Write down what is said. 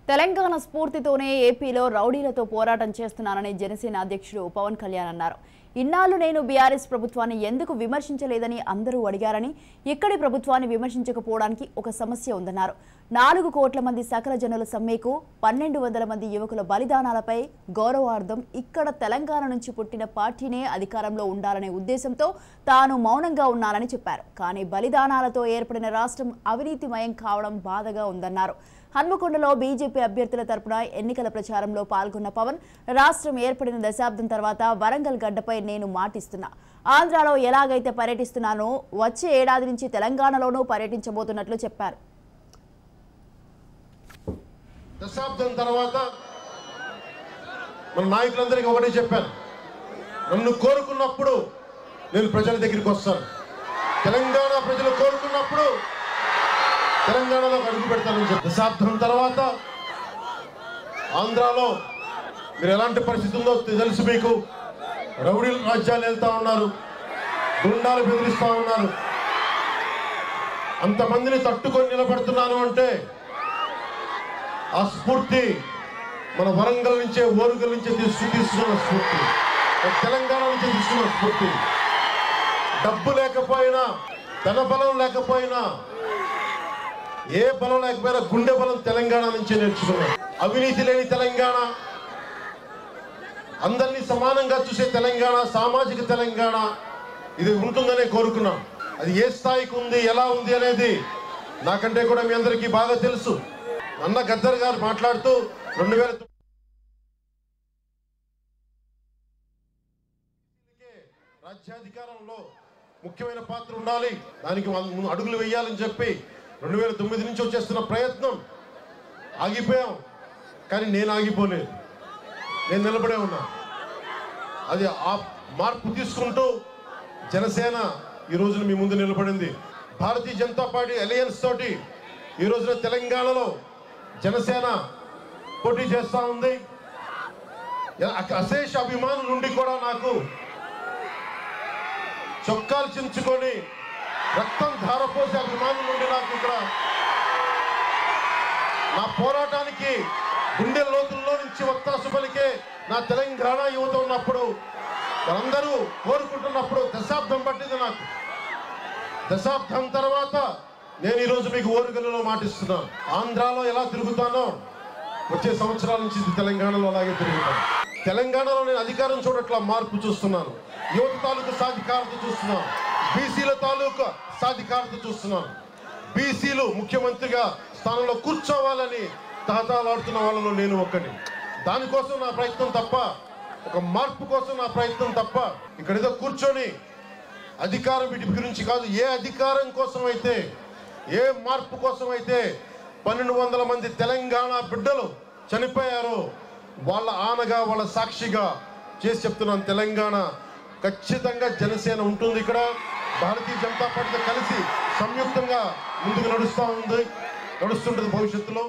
తెలంగాణ స్ఫూర్తితోనే ఏపీలో రౌడీలతో పోరాటం చేస్తున్నానని జనసేన అధ్యక్షుడు పవన్ కళ్యాణ్ అన్నారు. ఇన్నాళ్ళు నేను బీఆర్ఎస్ ప్రభుత్వాన్ని ఎందుకు విమర్శించలేదని అందరూ అడిగారని, ఇక్కడి ప్రభుత్వాన్ని విమర్శించకపోవడానికి ఒక సమస్య ఉందన్నారు. 4 కోట్ల మంది సకల జనుల సమ్మెకు 1200 మంది యువకుల బలిదానాలపై గౌరవార్థం ఇక్కడ తెలంగాణ నుంచి పుట్టిన పార్టీనే అధికారంలో ఉండాలనే ఉద్దేశంతో తాను మౌనంగా ఉన్నానని చెప్పారు. కానీ బలిదానాలతో ఏర్పడిన రాష్ట్రం అవినీతిమయం కావడం బాధగా ఉందన్నారు. హన్మకొండలో బీజేపీ అభ్యర్థుల తరపున ఎన్నికల ప్రచారంలో పాల్గొన్న పవన్, రాష్ట్రం ఏర్పడిన దశాబ్దం తర్వాత వరంగల్ గడ్డపై నేను మాటిస్తున్నా. ఆంధ్రాలో ఎలాగైతే పర్యటిస్తున్నానో వచ్చే ఏడాది నుంచి తెలంగాణలోనూ పర్యటించబోతున్నట్లు చెప్పారు. దశాబ్దం తర్వాత మన నాయకులందరికీ ఒకటే చెప్పాను, నన్ను కోరుకున్నప్పుడు నేను ప్రజల దగ్గరికి వస్తాను. తెలంగాణ ప్రజలు కోరుకున్నప్పుడు తెలంగాణలో అడుగు పెడతానని చెప్పి దశాబ్దం తర్వాత ఆంధ్రాలో మీరు ఎలాంటి పరిస్థితి ఉందో తెలుసు. మీకు రౌడీల రాజ్యాలు వెళ్తా ఉన్నారు, గుండాలు బెదిరిస్తూ ఉన్నారు. అంతమందిని తట్టుకొని నిలబడుతున్నాను అంటే ఆ స్ఫూర్తి మన వరంగల్ నుంచే, ఓరుగల్ నుంచే తీసుకున్న స్ఫూర్తి, తెలంగాణ నుంచి తీసుకున్న స్ఫూర్తి. డబ్బు లేకపోయినా, ధన బలం లేకపోయినా, ఏ బలం లేకపోయినా గుండె బలం తెలంగాణ నుంచే నేర్చుకున్నాం. అవినీతి లేని తెలంగాణ, అందరినీ సమానంగా చూసే తెలంగాణ, సామాజిక తెలంగాణ ఇది ఉంటుందనే కోరుకున్నాం. అది ఏ స్థాయికి ఉంది, ఎలా ఉంది అనేది నాకంటే కూడా మీ అందరికీ బాగా తెలుసు. అన్న గద్దర్ గారు మాట్లాడుతూ 2009 రాజ్యాధికారంలో ముఖ్యమైన పాత్ర ఉండాలి, దానికి అడుగులు వేయాలని చెప్పి 2009 నుంచి వచ్చేస్తున్న ప్రయత్నం ఆగిపోయాం. కానీ నేను ఆగిపోలేదు, నేను నిలబడే ఉన్నా. అది ఆ మార్పు తీసుకుంటూ జనసేన ఈ రోజున మీ ముందు నిలబడింది. భారతీయ జనతా పార్టీ అలయన్స్ తోటి ఈ రోజున తెలంగాణలో జనసేన పోటీ చేస్తూ ఉంది. అశేష అభిమానుల నుండి కూడా నాకు చొక్కాలు చించుకొని రక్తం ధారపోసే అభిమానుల నుండి నాకు ఇక్కడ నా పోరాటానికి గుండె లోతుల్లో నుంచి వత్తాసు పలికే నా తెలంగాణ యువత ఉన్నప్పుడు, అందరూ కోరుకుంటున్నప్పుడు దశాబ్దం పట్టింది నాకు. దశాబ్దం తర్వాత నేను ఈరోజు మీకు ఓరుగల్లులో మాటిస్తున్నాను. ఆంధ్రాలో ఎలా తిరుగుతానో వచ్చే సంవత్సరాల నుంచి తెలంగాణలో అలాగే తిరుగుతాను. తెలంగాణలో నేను అధికారం చూడట్లా, మార్పు చూస్తున్నాను. యువత తాలూకు సాధికారత చూస్తున్నాను, బీసీల తాలూకు సాధికారత చూస్తున్నాను. బీసీలు ముఖ్యమంత్రిగా స్థానంలో కూర్చోవాలని తహతాలాడుతున్న వాళ్ళలో నేను ఒక్కటి. దానికోసం నా ప్రయత్నం తప్ప, ఒక మార్పు కోసం నా ప్రయత్నం తప్ప, ఇక్కడ ఏదో కూర్చొని అధికారం వీటి గురించి కాదు. ఏ అధికారం కోసం అయితే, ఏ మార్పు కోసం అయితే 1200 మంది తెలంగాణ బిడ్డలు చనిపోయారో వాళ్ళ ఆనగా, వాళ్ళ సాక్షిగా చేసి చెప్తున్నాను, తెలంగాణ ఖచ్చితంగా జనసేన ఉంటుంది. ఇక్కడ భారతీయ జనతా పార్టీతో కలిసి సంయుక్తంగా ముందుకు నడుస్తుంటుంది భవిష్యత్తులో.